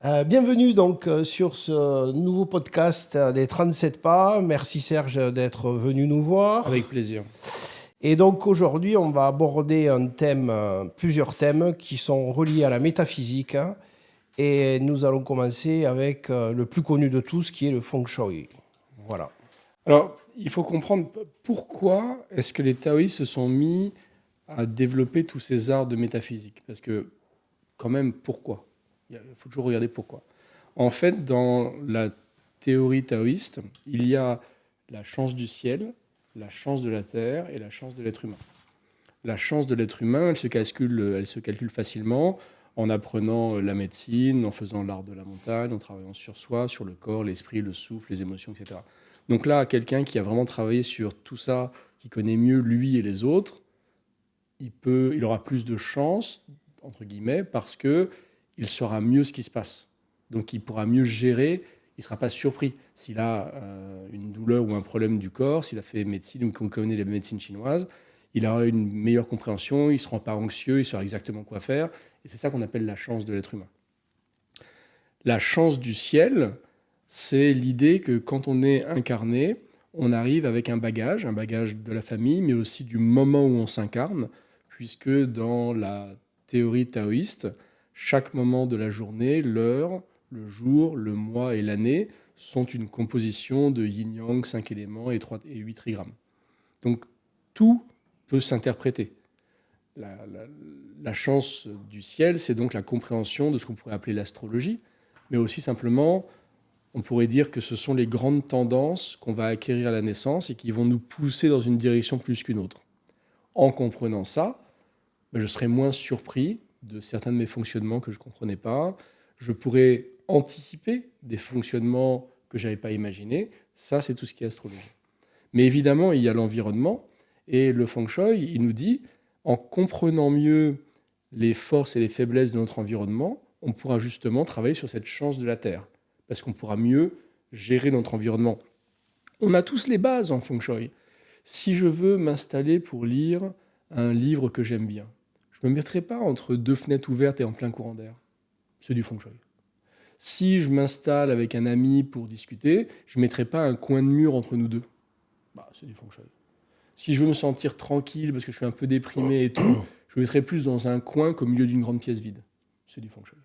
Bienvenue donc sur ce nouveau podcast des 37 pas. Merci Serge d'être venu nous voir. Avec plaisir. Et donc aujourd'hui, on va aborder un thème, plusieurs thèmes qui sont reliés à la métaphysique, hein. Et nous allons commencer avec le plus connu de tous, qui est le feng shui. Voilà. Alors, il faut comprendre pourquoi est-ce que les taoïstes se sont mis à développer tous ces arts de métaphysique. Parce que, quand même, pourquoi? Il faut toujours regarder pourquoi. En fait, dans la théorie taoïste, il y a la chance du ciel, la chance de la terre et la chance de l'être humain. La chance de l'être humain, elle se calcule facilement en apprenant la médecine, en faisant l'art de la montagne, en travaillant sur soi, sur le corps, l'esprit, le souffle, les émotions, etc. Donc là, quelqu'un qui a vraiment travaillé sur tout ça, qui connaît mieux lui et les autres, il aura plus de chance, entre guillemets, parce que il saura mieux ce qui se passe. Donc il pourra mieux gérer, il ne sera pas surpris. S'il a une douleur ou un problème du corps, s'il a fait médecine ou qu'on connaît la médecine chinoise, il aura une meilleure compréhension, il ne sera pas anxieux, il saura exactement quoi faire. Et c'est ça qu'on appelle la chance de l'être humain. La chance du ciel, c'est l'idée que quand on est incarné, on arrive avec un bagage de la famille, mais aussi du moment où on s'incarne, puisque dans la théorie taoïste, chaque moment de la journée, l'heure, le jour, le mois et l'année sont une composition de yin-yang, 5 éléments et 8 trigrammes. Donc tout peut s'interpréter. La chance du ciel, c'est donc la compréhension de ce qu'on pourrait appeler l'astrologie, mais aussi simplement, on pourrait dire que ce sont les grandes tendances qu'on va acquérir à la naissance et qui vont nous pousser dans une direction plus qu'une autre. En comprenant ça, je serai moins surpris de certains de mes fonctionnements que je ne comprenais pas. Je pourrais anticiper des fonctionnements que je n'avais pas imaginés. Ça, c'est tout ce qui est astrologie. Mais évidemment, il y a l'environnement. Et le feng shui, il nous dit, en comprenant mieux les forces et les faiblesses de notre environnement, on pourra justement travailler sur cette chance de la Terre. Parce qu'on pourra mieux gérer notre environnement. On a tous les bases en feng shui. Si je veux m'installer pour lire un livre que j'aime bien, je ne me mettrai pas entre deux fenêtres ouvertes et en plein courant d'air. C'est du feng shui. Si je m'installe avec un ami pour discuter, je ne mettrai pas un coin de mur entre nous deux. C'est du feng shui. Si je veux me sentir tranquille parce que je suis un peu déprimé et tout, je me mettrai plus dans un coin qu'au milieu d'une grande pièce vide. C'est du feng shui.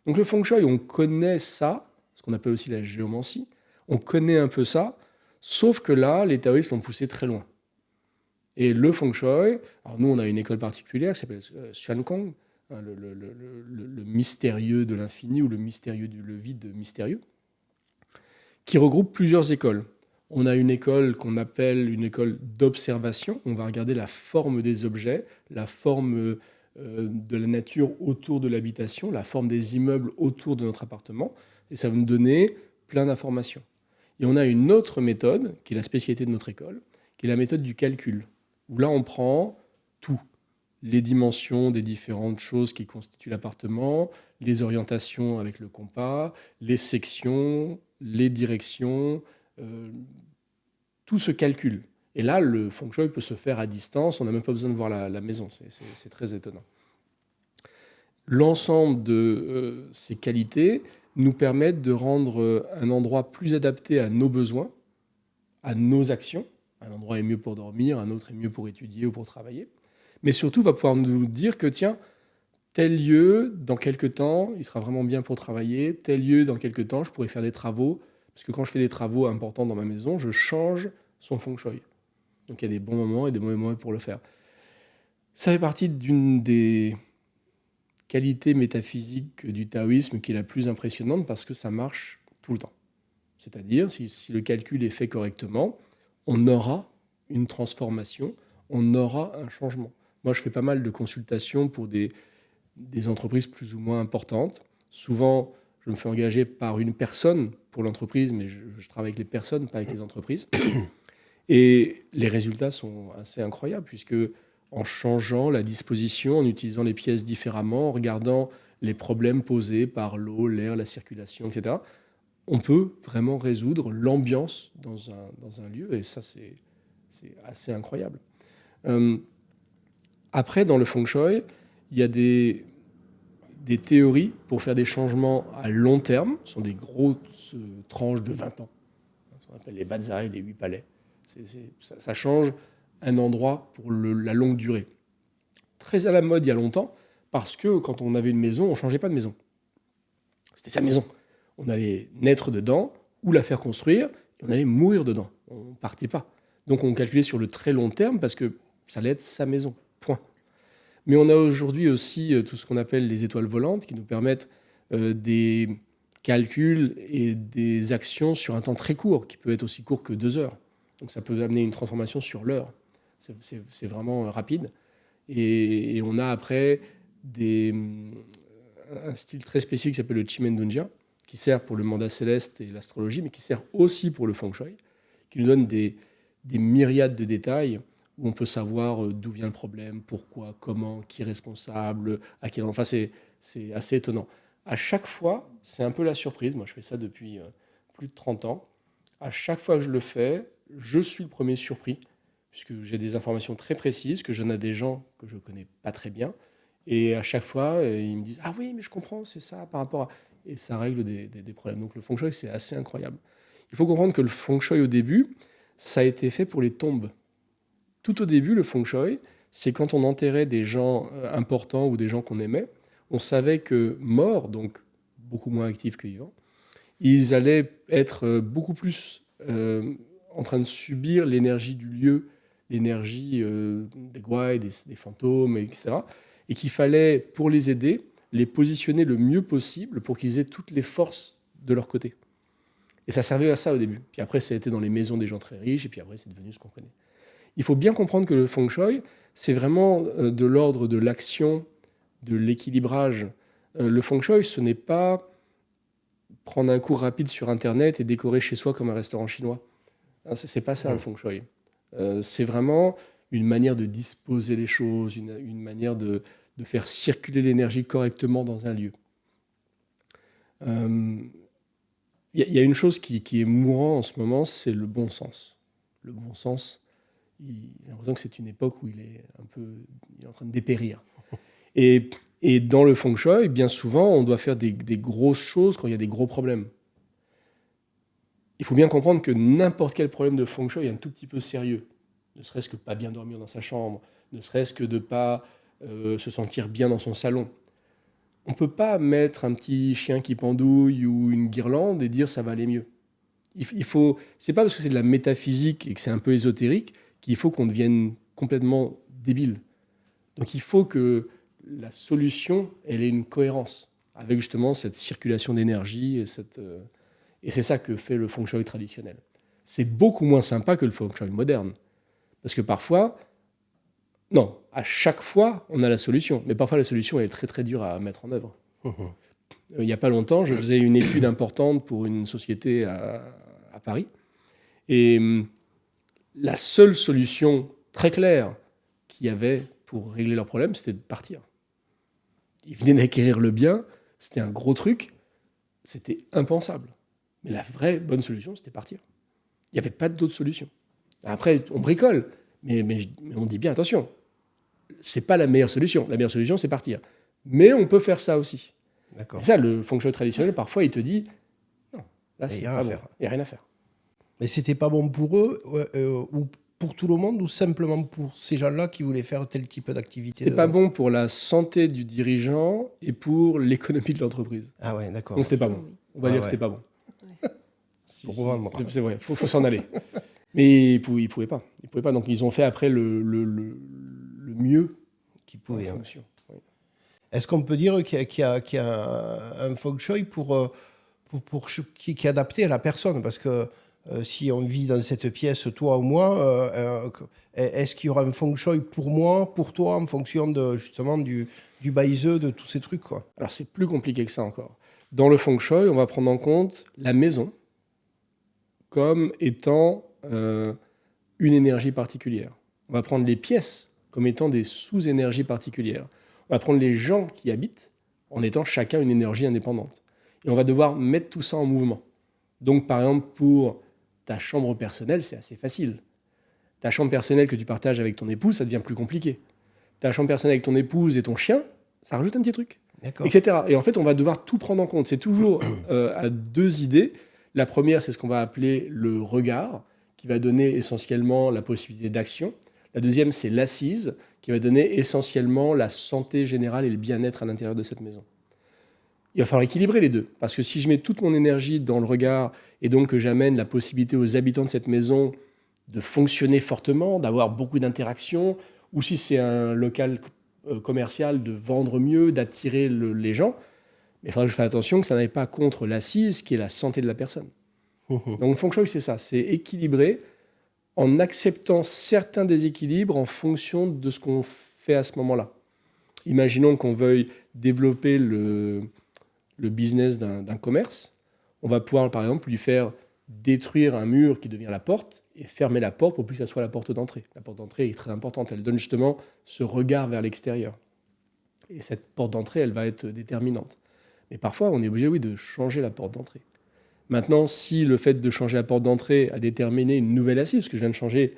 Donc le feng shui, on connaît ça, ce qu'on appelle aussi la géomancie. On connaît un peu ça, sauf que là, les taoïstes l'ont poussé très loin. Et le feng shui, alors nous, on a une école particulière qui s'appelle Xuankong, hein, le mystérieux de l'infini ou le vide mystérieux, qui regroupe plusieurs écoles. On a une école qu'on appelle une école d'observation. On va regarder la forme des objets, la forme de la nature autour de l'habitation, la forme des immeubles autour de notre appartement. Et ça va nous donner plein d'informations. Et on a une autre méthode, qui est la spécialité de notre école, qui est la méthode du calcul, où là, on prend tout. Les dimensions des différentes choses qui constituent l'appartement, les orientations avec le compas, les sections, les directions, euh, tout se calcule. Et là, le feng shui peut se faire à distance, on n'a même pas besoin de voir la maison, c'est très étonnant. L'ensemble de ces qualités nous permettent de rendre un endroit plus adapté à nos besoins, à nos actions. Un endroit est mieux pour dormir, un autre est mieux pour étudier ou pour travailler. Mais surtout, va pouvoir nous dire que, tiens, tel lieu, dans quelques temps, il sera vraiment bien pour travailler. Tel lieu, dans quelques temps, je pourrais faire des travaux. Parce que quand je fais des travaux importants dans ma maison, je change son feng shui. Donc il y a des bons moments et des mauvais moments pour le faire. Ça fait partie d'une des qualités métaphysiques du taoïsme qui est la plus impressionnante parce que ça marche tout le temps. C'est-à-dire, si le calcul est fait correctement, on aura une transformation, on aura un changement. Moi, je fais pas mal de consultations pour des entreprises plus ou moins importantes. Souvent, je me fais engager par une personne pour l'entreprise, mais je travaille avec les personnes, pas avec les entreprises. Et les résultats sont assez incroyables, puisque en changeant la disposition, en utilisant les pièces différemment, en regardant les problèmes posés par l'eau, l'air, la circulation, etc., on peut vraiment résoudre l'ambiance dans un lieu, et ça, c'est assez incroyable. Après, dans le feng shui, il y a des des théories pour faire des changements à long terme. Ce sont des grosses tranches de 20 ans. On appelle les Bazzarets, les 8 palais. Ça change un endroit pour la longue durée. Très à la mode il y a longtemps, parce que quand on avait une maison, on ne changeait pas de maison. C'était sa maison. On allait naître dedans, ou la faire construire, et on allait mourir dedans. On ne partait pas. Donc on calculait sur le très long terme, parce que ça allait être sa maison. Point. Mais on a aujourd'hui aussi tout ce qu'on appelle les étoiles volantes, qui nous permettent des calculs et des actions sur un temps très court, qui peut être aussi court que 2 heures. Donc ça peut amener une transformation sur l'heure. C'est vraiment rapide. Et on a après un style très spécifique qui s'appelle le Chimendunjia, qui sert pour le mandat céleste et l'astrologie, mais qui sert aussi pour le feng shui, qui nous donne des myriades de détails où on peut savoir d'où vient le problème, pourquoi, comment, qui est responsable, à quel endroit. Enfin, c'est assez étonnant. À chaque fois, c'est un peu la surprise. Moi, je fais ça depuis plus de 30 ans. À chaque fois que je le fais, je suis le premier surpris, puisque j'ai des informations très précises, que je donne à des gens que je ne connais pas très bien. Et à chaque fois, ils me disent « Ah oui, mais je comprends, c'est ça par rapport à... » Et ça règle des problèmes. Donc le feng shui, c'est assez incroyable. Il faut comprendre que le feng shui, au début, ça a été fait pour les tombes. Tout au début, le feng shui, c'est quand on enterrait des gens importants ou des gens qu'on aimait, on savait que morts, donc beaucoup moins actifs que vivants, ils allaient être beaucoup plus en train de subir l'énergie du lieu, l'énergie des gouailles, des fantômes, etc. Et qu'il fallait, pour les aider, les positionner le mieux possible pour qu'ils aient toutes les forces de leur côté. Et ça servait à ça au début. Puis après, ça a été dans les maisons des gens très riches, et puis après, c'est devenu ce qu'on connaît. Il faut bien comprendre que le feng shui, c'est vraiment de l'ordre de l'action, de l'équilibrage. Le feng shui, ce n'est pas prendre un cours rapide sur Internet et décorer chez soi comme un restaurant chinois. C'est pas ça, le feng shui. C'est vraiment une manière de disposer les choses, une manière de faire circuler l'énergie correctement dans un lieu. Il y a une chose qui est mourant en ce moment, c'est le bon sens. Le bon sens, j'ai l'impression que c'est une époque où il est en train de dépérir. Et dans le feng shui, bien souvent, on doit faire des grosses choses quand il y a des gros problèmes. Il faut bien comprendre que n'importe quel problème de feng shui est un tout petit peu sérieux. Ne serait-ce que pas bien dormir dans sa chambre, ne serait-ce que de ne pas se sentir bien dans son salon. On ne peut pas mettre un petit chien qui pendouille ou une guirlande et dire ça va aller mieux. C'est pas parce que c'est de la métaphysique et que c'est un peu ésotérique qu'il faut qu'on devienne complètement débile. Donc il faut que la solution, elle ait une cohérence avec justement cette circulation d'énergie et c'est ça que fait le feng shui traditionnel. C'est beaucoup moins sympa que le feng shui moderne. Parce que parfois, non, à chaque fois, on a la solution. Mais parfois, la solution elle est très très dure à mettre en œuvre. Il n'y a pas longtemps, je faisais une étude importante pour une société à Paris. Et la seule solution très claire qu'il y avait pour régler leurs problèmes, c'était de partir. Ils venaient d'acquérir le bien, c'était un gros truc, c'était impensable. Mais la vraie bonne solution, c'était partir. Il n'y avait pas d'autre solution. Après, on bricole, mais on dit bien, attention, c'est pas la meilleure solution. La meilleure solution, c'est partir. Mais on peut faire ça aussi. D'accord. Et ça, le feng shui traditionnel, parfois, il te dit, non, là, c'est pas bon. Il n'y a rien à faire. Mais c'était pas bon pour eux ou pour tout le monde ou simplement pour ces gens-là qui voulaient faire tel type d'activité? C'était pas bon pour la santé du dirigeant et pour l'économie de l'entreprise. Ah ouais, d'accord. Donc c'était pas bon. On va dire que c'était pas bon. Pour vendre. C'est vrai, faut s'en aller. Mais ils pouvaient pas. Ils pouvaient pas. Donc ils ont fait après le mieux qu'ils pouvaient. En fonction. Oui. Est-ce qu'on peut dire qu'il y a un feng shui qui est adapté à la personne? Parce que si on vit dans cette pièce, toi ou moi, est-ce qu'il y aura un feng shui pour moi, pour toi, en fonction justement du baiseux, de tous ces trucs, quoi? Alors c'est plus compliqué que ça encore. Dans le feng shui, on va prendre en compte la maison comme étant une énergie particulière. On va prendre les pièces comme étant des sous-énergies particulières. On va prendre les gens qui y habitent en étant chacun une énergie indépendante. Et on va devoir mettre tout ça en mouvement. Donc, par exemple, pour ta chambre personnelle, c'est assez facile. Ta chambre personnelle que tu partages avec ton épouse, ça devient plus compliqué. Ta chambre personnelle avec ton épouse et ton chien, ça rajoute un petit truc. D'accord. etc. Et en fait, on va devoir tout prendre en compte. C'est toujours à deux idées. La première, c'est ce qu'on va appeler le regard, qui va donner essentiellement la possibilité d'action. La deuxième, c'est l'assise, qui va donner essentiellement la santé générale et le bien-être à l'intérieur de cette maison. Il va falloir équilibrer les deux, parce que si je mets toute mon énergie dans le regard et donc que j'amène la possibilité aux habitants de cette maison de fonctionner fortement, d'avoir beaucoup d'interactions, ou si c'est un local commercial, de vendre mieux, d'attirer les gens, mais il faudra que je fasse attention que ça n'aille pas contre l'assise qui est la santé de la personne. Donc le feng shui, c'est ça, c'est équilibrer en acceptant certains déséquilibres en fonction de ce qu'on fait à ce moment-là. Imaginons qu'on veuille développer le business d'un commerce. On va pouvoir, par exemple, lui faire détruire un mur qui devient la porte et fermer la porte pour que ça soit la porte d'entrée. La porte d'entrée est très importante. Elle donne justement ce regard vers l'extérieur. Et cette porte d'entrée, elle va être déterminante. Mais parfois, on est obligé, oui, de changer la porte d'entrée. Maintenant, si le fait de changer la porte d'entrée a déterminé une nouvelle assise, parce que je viens de changer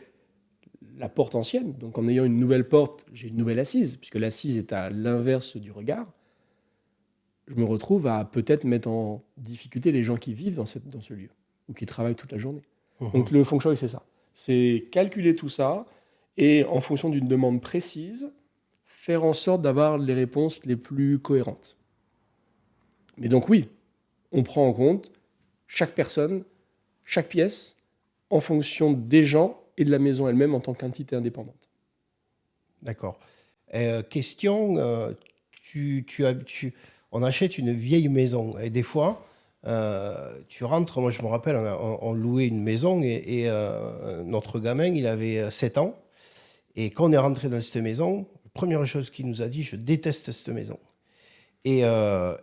la porte ancienne, donc en ayant une nouvelle porte, j'ai une nouvelle assise, puisque l'assise est à l'inverse du regard, je me retrouve à peut-être mettre en difficulté les gens qui vivent dans ce lieu, ou qui travaillent toute la journée. Donc le feng shui, c'est ça. C'est calculer tout ça, et en fonction d'une demande précise, faire en sorte d'avoir les réponses les plus cohérentes. Mais donc oui, on prend en compte chaque personne, chaque pièce, en fonction des gens et de la maison elle-même en tant qu'entité indépendante. D'accord. Question, on achète une vieille maison et des fois, tu rentres, moi je me rappelle, on louait une maison et notre gamin, il avait 7 ans. Et quand on est rentré dans cette maison, la première chose qu'il nous a dit, je déteste cette maison. Et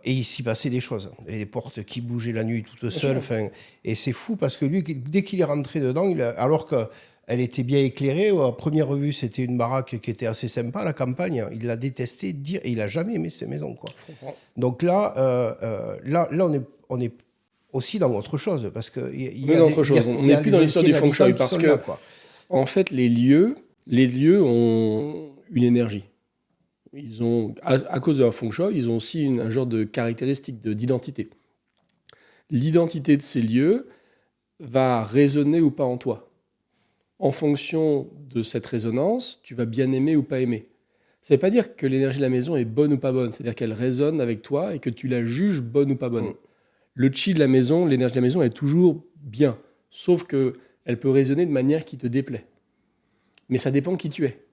il s'y passait des choses. Et les portes qui bougeaient la nuit toutes seules. Et c'est fou parce que lui, dès qu'il est rentré dedans, alors qu'elle était bien éclairée, à première vue, c'était une baraque qui était assez sympa, la campagne, il l'a détesté, et il n'a jamais aimé ces maisons, quoi. Donc là, on est aussi dans autre chose. Parce que on n'est plus dans l'histoire du feng shui. Parce que, là, en fait, les lieux ont une énergie. Ils ont, à cause de leur feng shui, ils ont aussi un genre de caractéristique d'identité. L'identité de ces lieux va résonner ou pas en toi. En fonction de cette résonance, tu vas bien aimer ou pas aimer. Ça ne veut pas dire que l'énergie de la maison est bonne ou pas bonne. C'est-à-dire qu'elle résonne avec toi et que tu la juges bonne ou pas bonne. Le chi de la maison, l'énergie de la maison est toujours bien. Sauf qu'elle peut résonner de manière qui te déplaît. Mais ça dépend qui tu es.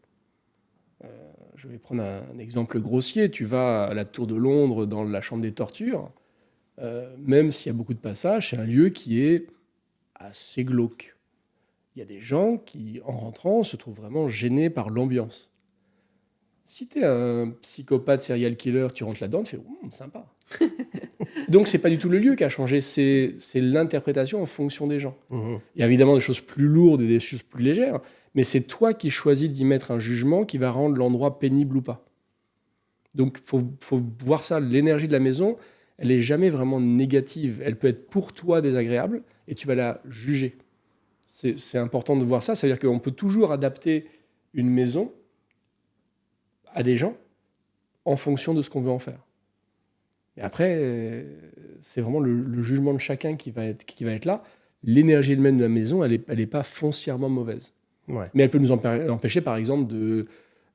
Je vais prendre un exemple grossier. Tu vas à la Tour de Londres, dans la chambre des tortures. Même s'il y a beaucoup de passages, c'est un lieu qui est assez glauque. Il y a des gens qui, en rentrant, se trouvent vraiment gênés par l'ambiance. Si tu es un psychopathe serial killer, tu rentres là-dedans, tu fais sympa. Donc, c'est pas du tout le lieu qui a changé, c'est l'interprétation en fonction des gens. Il y a évidemment des choses plus lourdes et des choses plus légères, mais c'est toi qui choisis d'y mettre un jugement qui va rendre l'endroit pénible ou pas. Donc, faut voir ça. L'énergie de la maison, elle n'est jamais vraiment négative. Elle peut être pour toi désagréable et tu vas la juger. C'est important de voir ça. Ça veut dire qu'on peut toujours adapter une maison à des gens en fonction de ce qu'on veut en faire. Et après, c'est vraiment le jugement de chacun qui va être là. L'énergie elle-même de la maison, elle est pas foncièrement mauvaise. Ouais. Mais elle peut nous empêcher, par exemple,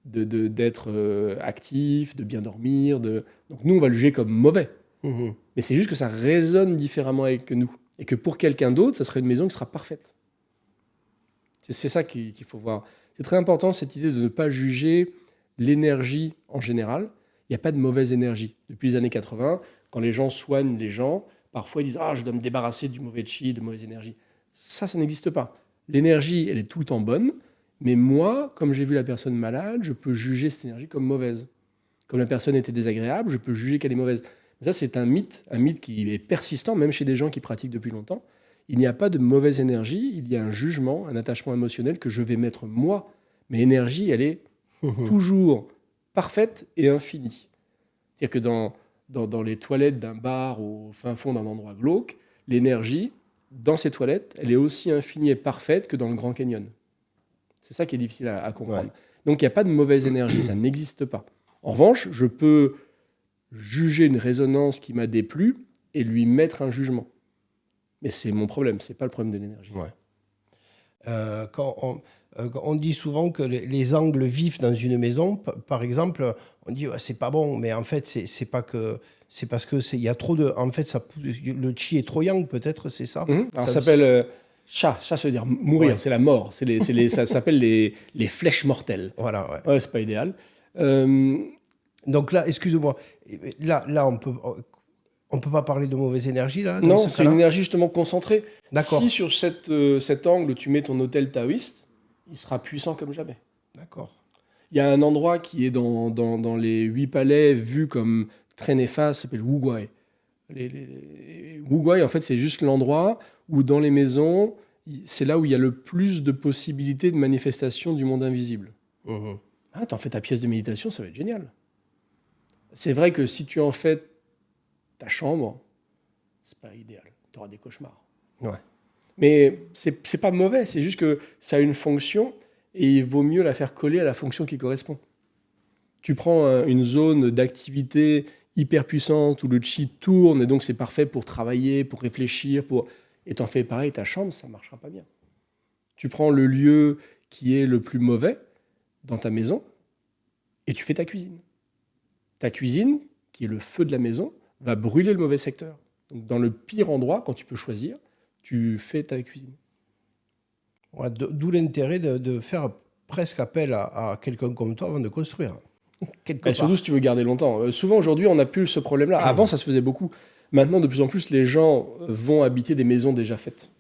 d'être actif, de bien dormir. Donc nous, on va le juger comme mauvais. Mais c'est juste que ça résonne différemment avec nous. Et que pour quelqu'un d'autre, ça serait une maison qui sera parfaite. C'est ça qu'il faut voir. C'est très important, cette idée de ne pas juger l'énergie en général. Il n'y a pas de mauvaise énergie. Depuis les années 80, quand les gens soignent les gens, parfois ils disent « Ah, je dois me débarrasser du mauvais chi, de mauvaise énergie ». Ça n'existe pas. L'énergie, elle est tout le temps bonne, mais moi, comme j'ai vu la personne malade, je peux juger cette énergie comme mauvaise. Comme la personne était désagréable, je peux juger qu'elle est mauvaise. Mais ça, c'est un mythe qui est persistant, même chez des gens qui pratiquent depuis longtemps. Il n'y a pas de mauvaise énergie, il y a un jugement, un attachement émotionnel que je vais mettre moi. Mais l'énergie, elle est toujours parfaite et infinie. C'est-à-dire que dans les toilettes d'un bar au fin fond d'un endroit glauque, l'énergie, dans ces toilettes, elle est aussi infinie et parfaite que dans le Grand Canyon. C'est ça qui est difficile à comprendre. Ouais. Donc il n'y a pas de mauvaise énergie, ça n'existe pas. En revanche, je peux juger une résonance qui m'a déplu et lui mettre un jugement. Mais c'est mon problème, c'est pas le problème de l'énergie. Ouais. On dit souvent que les angles vifs dans une maison, par exemple, on dit ouais, c'est pas bon, mais en fait c'est pas que c'est parce que il y a trop de, en fait le chi est trop yang, peut-être, c'est ça. Alors ça s'appelle cha, ça veut dire mourir, Ouais. c'est la mort, ça s'appelle les flèches mortelles. Voilà. Ouais. Ouais, c'est pas idéal. Donc là, excuse-moi, là on peut pas parler de mauvaise énergie là. Dans Non, ce c'est cas-là. une énergie justement concentrée. D'accord. Si sur cet angle tu mets ton hôtel taoïste, il sera puissant comme jamais. D'accord. Il y a un endroit qui est dans les 8 palais vu comme très néfaste, s'appelle Wuguai. Wuguai, en fait, c'est juste l'endroit où dans les maisons, c'est là où il y a le plus de possibilités de manifestation du monde invisible. Mhm. Ah, t'en fais ta pièce de méditation, ça va être génial. C'est vrai que si tu en fais ta chambre, c'est pas idéal. Tu auras des cauchemars. Ouais. Mais c'est pas mauvais, c'est juste que ça a une fonction et il vaut mieux la faire coller à la fonction qui correspond. Tu prends une zone d'activité hyper puissante où le chi tourne et donc c'est parfait pour travailler, pour réfléchir, et t'en fais pareil, ta chambre, ça marchera pas bien. Tu prends le lieu qui est le plus mauvais dans ta maison et tu fais ta cuisine. Ta cuisine, qui est le feu de la maison, va brûler le mauvais secteur. Donc, dans le pire endroit, quand tu peux choisir, tu fais ta cuisine. Ouais, d'où l'intérêt de faire presque appel à quelqu'un comme toi avant de construire. Quelque part. Surtout si tu veux garder longtemps. Souvent aujourd'hui, on n'a plus ce problème-là. Avant, ça se faisait beaucoup. Maintenant, de plus en plus, les gens vont habiter des maisons déjà faites.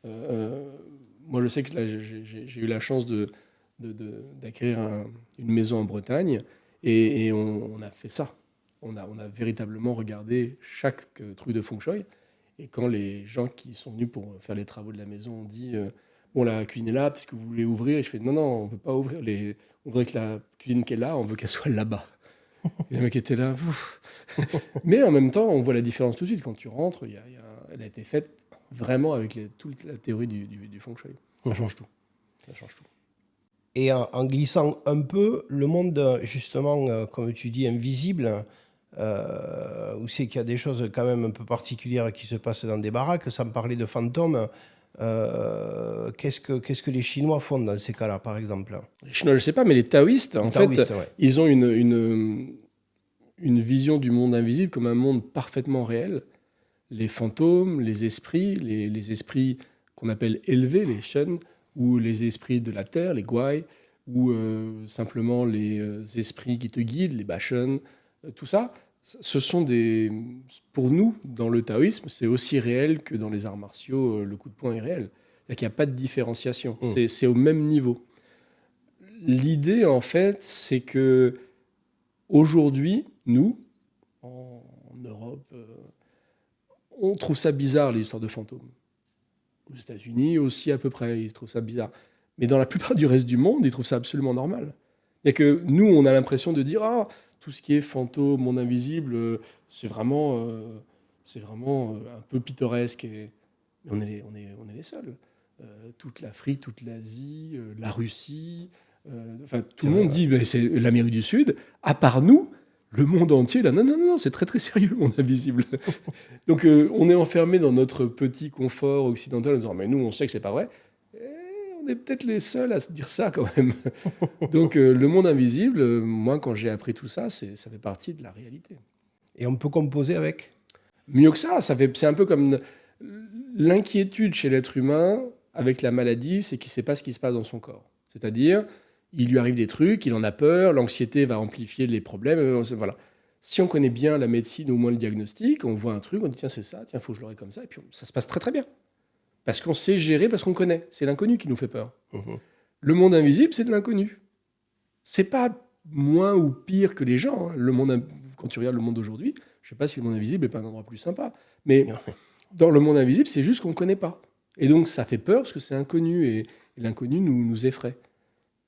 Moi, je sais que là, j'ai eu la chance d'acquérir une maison en Bretagne et on a fait ça. On a véritablement regardé chaque truc de feng shui. Et quand les gens qui sont venus pour faire les travaux de la maison ont dit bon, la cuisine est là, peut-être que vous voulez ouvrir. Et je fais non, on ne veut pas ouvrir. On voudrait que la cuisine qui est là, on veut qu'elle soit là-bas. Et le mec était là. Ouf. Mais en même temps, on voit la différence tout de suite. Quand tu rentres, elle a été faite vraiment avec toute la théorie du feng shui. Ça change tout. Ça change tout. Et en glissant un peu, le monde, justement, comme tu dis, invisible, où c'est qu'il y a des choses quand même un peu particulières qui se passent dans des baraques, sans parler de fantômes, qu'est-ce que les Chinois font dans ces cas-là, par exemple? Les Chinois, je ne sais pas, mais les taoïstes, en fait, Ouais. ils ont une vision du monde invisible comme un monde parfaitement réel. Les fantômes, les esprits, les esprits qu'on appelle élevés, les shen, ou les esprits de la terre, les guai, ou simplement les esprits qui te guident, les bashen, tout ça, ce sont pour nous, dans le taoïsme, c'est aussi réel que dans les arts martiaux, le coup de poing est réel. Il n'y a pas de différenciation, c'est au même niveau. L'idée, en fait, c'est que aujourd'hui, nous, en Europe, on trouve ça bizarre, les histoires de fantômes. Aux États-Unis aussi, à peu près, ils trouvent ça bizarre. Mais dans la plupart du reste du monde, ils trouvent ça absolument normal. Il y a que nous, on a l'impression de dire tout ce qui est fantôme, monde invisible, c'est vraiment un peu pittoresque. Mais on est les seuls. Toute l'Afrique, toute l'Asie, la Russie, tout le monde dit c'est l'Amérique du Sud. À part nous, le monde entier, là, non, c'est très très sérieux le monde invisible. Donc on est enfermé dans notre petit confort occidental en disant mais nous on sait que c'est pas vrai. On est peut-être les seuls à se dire ça quand même. Donc le monde invisible, moi quand j'ai appris tout ça, ça fait partie de la réalité. Et on peut composer avec? Mieux que ça, c'est un peu comme l'inquiétude chez l'être humain avec la maladie, c'est qu'il ne sait pas ce qui se passe dans son corps. C'est-à-dire, il lui arrive des trucs, il en a peur, l'anxiété va amplifier les problèmes. Voilà. Si on connaît bien la médecine, ou au moins le diagnostic, on voit un truc, on dit tiens, c'est ça, tiens, il faut que je l'aurai comme ça, et puis ça se passe très très bien. Parce qu'on sait gérer, parce qu'on connaît. C'est l'inconnu qui nous fait peur. Le monde invisible, c'est de l'inconnu. C'est pas moins ou pire que les gens. Hein. Quand tu regardes le monde d'aujourd'hui, je sais pas si le monde invisible n'est pas un endroit plus sympa. Mais dans le monde invisible, c'est juste qu'on ne connaît pas. Et donc, ça fait peur parce que c'est inconnu. Et l'inconnu nous effraie.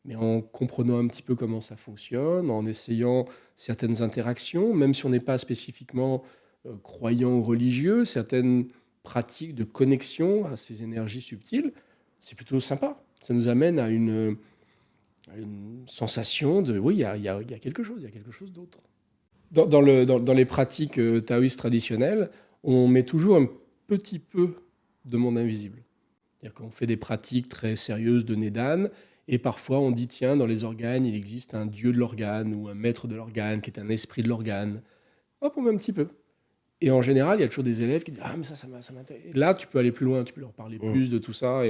Mais en comprenant un petit peu comment ça fonctionne, en essayant certaines interactions, même si on n'est pas spécifiquement croyant ou religieux, certaines pratiques de connexion à ces énergies subtiles, c'est plutôt sympa. Ça nous amène à une sensation de oui, il y a quelque chose d'autre. Dans les pratiques taoïstes traditionnelles, on met toujours un petit peu de monde invisible. C'est-à-dire qu'on fait des pratiques très sérieuses de nez d'âne, et parfois on dit, tiens, dans les organes, il existe un dieu de l'organe ou un maître de l'organe qui est un esprit de l'organe. Hop, on met un petit peu. Et en général, il y a toujours des élèves qui disent, ah, mais ça m'intéresse. Et là, tu peux aller plus loin, tu peux leur parler plus de tout ça.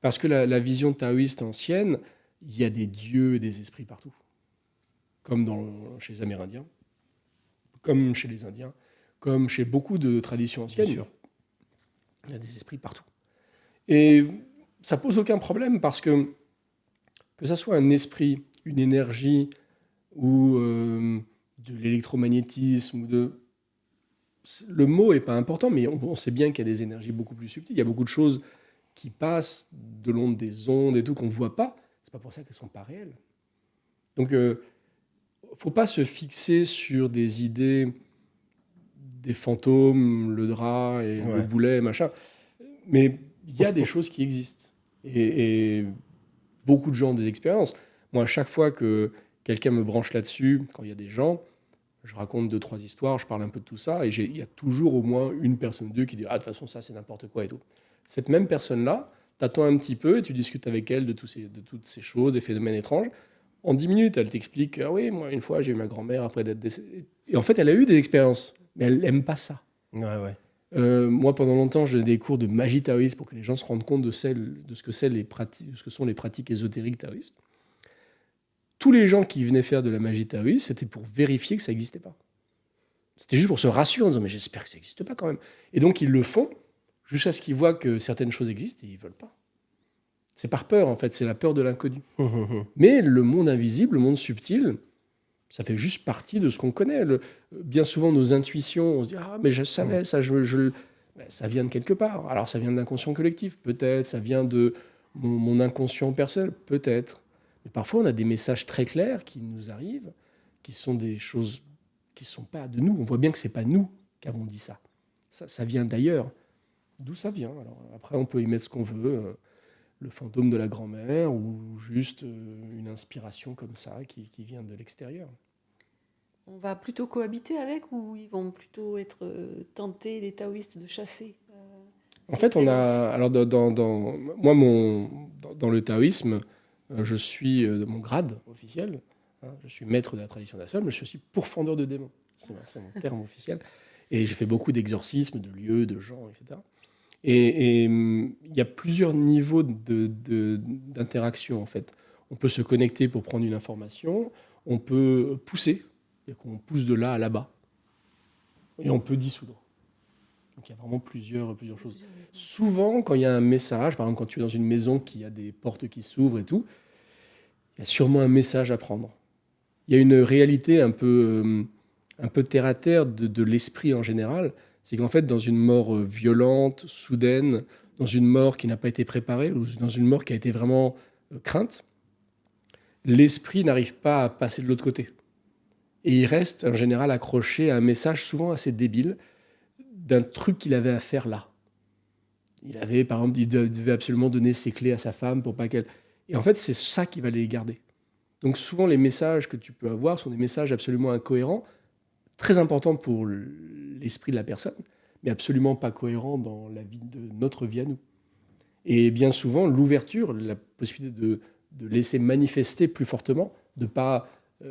Parce que la vision taoïste ancienne, il y a des dieux et des esprits partout. Comme chez les Amérindiens, comme chez les Indiens, comme chez beaucoup de traditions anciennes. Il y a des esprits partout. Et ça pose aucun problème parce que ça soit un esprit, une énergie ou de l'électromagnétisme, le mot n'est pas important, mais on sait bien qu'il y a des énergies beaucoup plus subtiles. Il y a beaucoup de choses qui passent de l'onde des ondes et tout qu'on ne voit pas. C'est pas pour ça qu'elles ne sont pas réelles. Donc, faut pas se fixer sur des idées, des fantômes, le drap et le boulet, machin. Mais il y a des choses qui existent. Et beaucoup de gens ont des expériences. Moi, à chaque fois que quelqu'un me branche là-dessus, quand il y a des gens, je raconte 2-3 histoires, je parle un peu de tout ça, et il y a toujours au moins une personne ou deux qui dit « Ah, de toute façon, ça, c'est n'importe quoi et tout ». Cette même personne-là, t'attends un petit peu et tu discutes avec elle de toutes ces choses, des phénomènes étranges. En 10 minutes, elle t'explique « Ah oui, moi, une fois, j'ai eu ma grand-mère après d'être décédée ». Et en fait, elle a eu des expériences, mais elle n'aime pas ça. Moi, pendant longtemps, je donnais des cours de magie taoïste pour que les gens se rendent compte de ce que sont les pratiques ésotériques taoïstes. Tous les gens qui venaient faire de la magie taoïste, c'était pour vérifier que ça n'existait pas. C'était juste pour se rassurer en disant « Mais j'espère que ça n'existe pas quand même ». Et donc, ils le font jusqu'à ce qu'ils voient que certaines choses existent et ils ne veulent pas. C'est par peur, en fait. C'est la peur de l'inconnu. Mais le monde invisible, le monde subtil, ça fait juste partie de ce qu'on connaît. Bien souvent, nos intuitions, on se dit « Ah, mais je savais, ça, ça vient de quelque part. » Alors, ça vient de l'inconscient collectif, peut-être. Ça vient de mon inconscient personnel, peut-être. Mais parfois, on a des messages très clairs qui nous arrivent, qui sont des choses qui ne sont pas de nous. On voit bien que ce n'est pas nous qui avons dit ça. Ça vient d'ailleurs. D'où ça vient? Alors, après, on peut y mettre ce qu'on veut, le fantôme de la grand-mère ou juste une inspiration comme ça qui vient de l'extérieur. On va plutôt cohabiter avec ou ils vont plutôt être tentés, les taoïstes, de chasser En fait, on a... Alors, moi, dans le taoïsme, je suis de mon grade officiel. Je suis maître de la tradition d'Assol, mais je suis aussi pourfendeur de démons. C'est mon terme officiel. Et j'ai fait beaucoup d'exorcismes, de lieux, de gens, etc. Et il y a plusieurs niveaux d'interaction, en fait. On peut se connecter pour prendre une information, on peut pousser, c'est-à-dire qu'on pousse de là à là-bas, et on peut dissoudre. Donc il y a vraiment plusieurs choses. Souvent, quand il y a un message, par exemple quand tu es dans une maison qui a des portes qui s'ouvrent et tout, il y a sûrement un message à prendre. Il y a une réalité un peu terre-à-terre de l'esprit en général. C'est qu'en fait, dans une mort violente, soudaine, dans une mort qui n'a pas été préparée, ou dans une mort qui a été vraiment crainte, l'esprit n'arrive pas à passer de l'autre côté. Et il reste en général accroché à un message souvent assez débile d'un truc qu'il avait à faire là. Par exemple, il devait absolument donner ses clés à sa femme pour pas qu'elle... Et en fait, c'est ça qui va les garder. Donc souvent, les messages que tu peux avoir sont des messages absolument incohérents, très importants pour l'esprit de la personne, mais absolument pas cohérents dans notre vie à nous. Et bien souvent, l'ouverture, la possibilité de laisser manifester plus fortement, de ne pas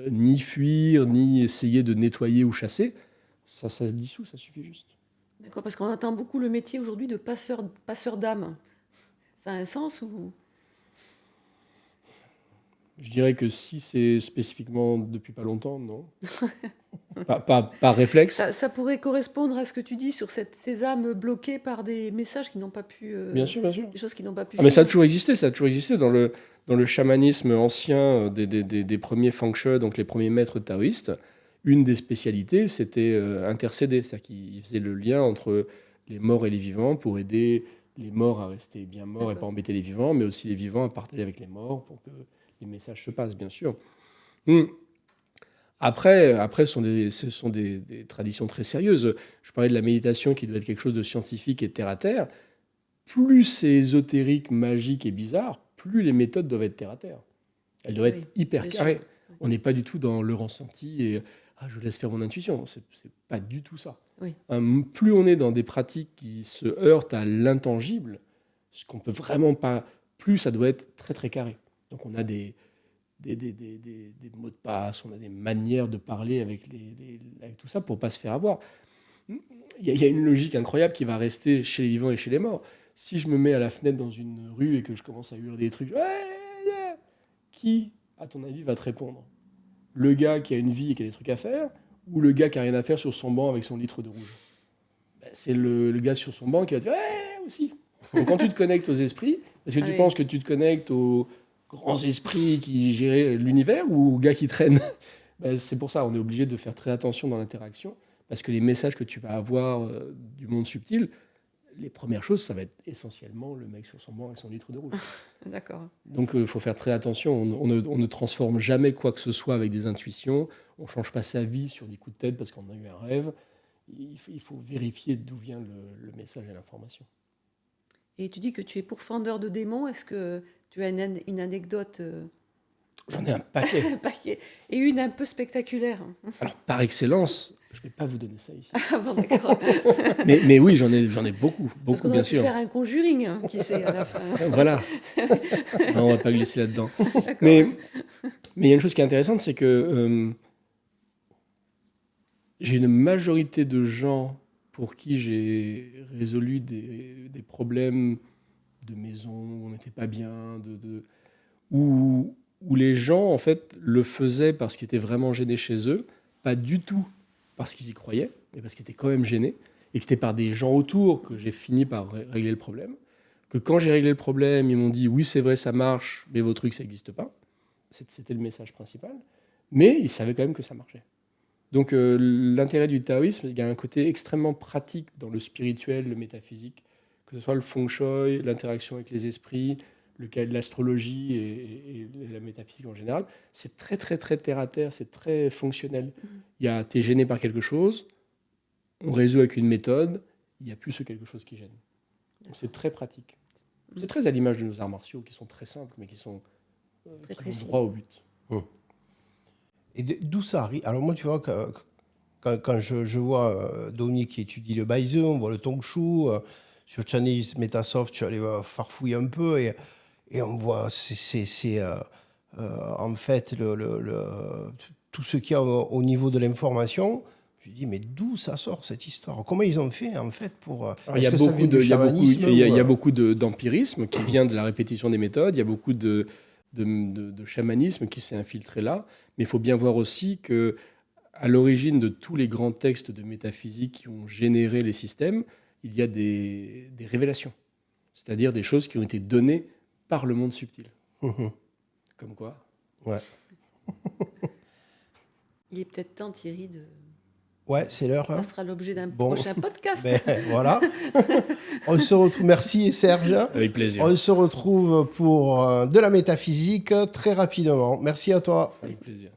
ni fuir, ni essayer de nettoyer ou chasser, ça se dissout, ça suffit juste. D'accord, parce qu'on entend beaucoup le métier aujourd'hui de passeur d'âme. Ça a un sens ou... Je dirais que si c'est spécifiquement depuis pas longtemps, non. pas réflexe. Ça pourrait correspondre à ce que tu dis sur ces âmes bloquées par des messages qui n'ont pas pu... Bien sûr. Des choses qui n'ont pas pu... Mais ça a toujours existé dans le chamanisme ancien des premiers feng shui, donc les premiers maîtres taoïstes. Une des spécialités, c'était intercéder, c'est-à-dire qu'ils faisaient le lien entre les morts et les vivants pour aider les morts à rester bien morts et pas embêter les vivants, mais aussi les vivants à partager avec les morts pour que les messages se passent, bien sûr. Après ce sont des traditions très sérieuses. Je parlais de la méditation qui doit être quelque chose de scientifique et terre-à-terre. Plus c'est ésotérique, magique et bizarre, plus les méthodes doivent être terre-à-terre. Elles doivent être hyper carrées. On n'est pas du tout dans le ressenti et je laisse faire mon intuition. C'est pas du tout ça. Oui. Plus on est dans des pratiques qui se heurtent à l'intangible, ce qu'on peut vraiment pas, plus ça doit être très très carré. Donc on a des mots de passe, on a des manières de parler avec tout ça pour pas se faire avoir. Il y a une logique incroyable qui va rester chez les vivants et chez les morts. Si je me mets à la fenêtre dans une rue et que je commence à hurler des trucs, qui, à ton avis, va te répondre? Le gars qui a une vie et qui a des trucs à faire, ou le gars qui a rien à faire sur son banc avec son litre de rouge? C'est le gars sur son banc qui va te dire aussi. Donc quand tu te connectes aux esprits, est-ce que tu penses que tu te connectes aux grands esprits qui gèrent l'univers ou aux gars qui traînent? C'est pour ça, on est obligé de faire très attention dans l'interaction, parce que les messages que tu vas avoir du monde subtil, les premières choses, ça va être essentiellement le mec sur son banc avec son litre de rouge. D'accord. Donc il faut faire très attention, on ne transforme jamais quoi que ce soit avec des intuitions, on ne change pas sa vie sur des coups de tête parce qu'on a eu un rêve. Il faut vérifier d'où vient le message et l'information. Et tu dis que tu es pourfendeur de démons. Est-ce que tu as une anecdote J'en ai un paquet. Et une un peu spectaculaire? Alors, par excellence, je ne vais pas vous donner ça ici. Ah bon, d'accord. mais oui, j'en ai beaucoup, Parce qu'on bien aurait pu sûr. faire un conjuring, qui sait, à la fin. Voilà. Non, on ne va pas glisser là-dedans. D'accord. Mais il y a une chose qui est intéressante, c'est que j'ai une majorité de gens pour qui j'ai résolu des problèmes de maison où on n'était pas bien, où les gens, en fait, le faisaient parce qu'ils étaient vraiment gênés chez eux, pas du tout parce qu'ils y croyaient, mais parce qu'ils étaient quand même gênés, et que c'était par des gens autour que j'ai fini par régler le problème. Que quand j'ai réglé le problème, ils m'ont dit « oui, c'est vrai, ça marche, mais vos trucs, ça n'existe pas ». C'était le message principal. Mais ils savaient quand même que ça marchait. Donc l'intérêt du taoïsme, il y a un côté extrêmement pratique dans le spirituel, le métaphysique, que ce soit le feng shui, l'interaction avec les esprits, le cas de l'astrologie et la métaphysique en général. C'est très, très, très terre-à-terre, c'est très fonctionnel. T'es gêné par quelque chose, on résout avec une méthode, il n'y a plus ce quelque chose qui gêne. Donc c'est très pratique. C'est très à l'image de nos arts martiaux, qui sont très simples, mais qui sont qui vont droit au but. Et d'où ça arrive? Alors moi, tu vois, quand je vois Dominique qui étudie le Baizi, on voit le Tong Shu, sur Chinese Metasoft, tu allais farfouiller un peu et on voit, en fait, tout ce qu'il y a au niveau de l'information. Je dis, mais d'où ça sort cette histoire? Comment ils ont fait, en fait, pour... Il y a beaucoup d'empirisme qui vient de la répétition des méthodes, il y a beaucoup de chamanisme qui s'est infiltré là, mais il faut bien voir aussi qu'à l'origine de tous les grands textes de métaphysique qui ont généré les systèmes, il y a des révélations, c'est-à-dire des choses qui ont été données par le monde subtil. Comme quoi? Ouais. Il est peut-être temps, Thierry, de... Ouais, c'est l'heure. Ça sera l'objet d'un prochain podcast. Voilà. On se retrouve. Merci Serge. Avec plaisir. On se retrouve pour de la métaphysique très rapidement. Merci à toi. Avec plaisir.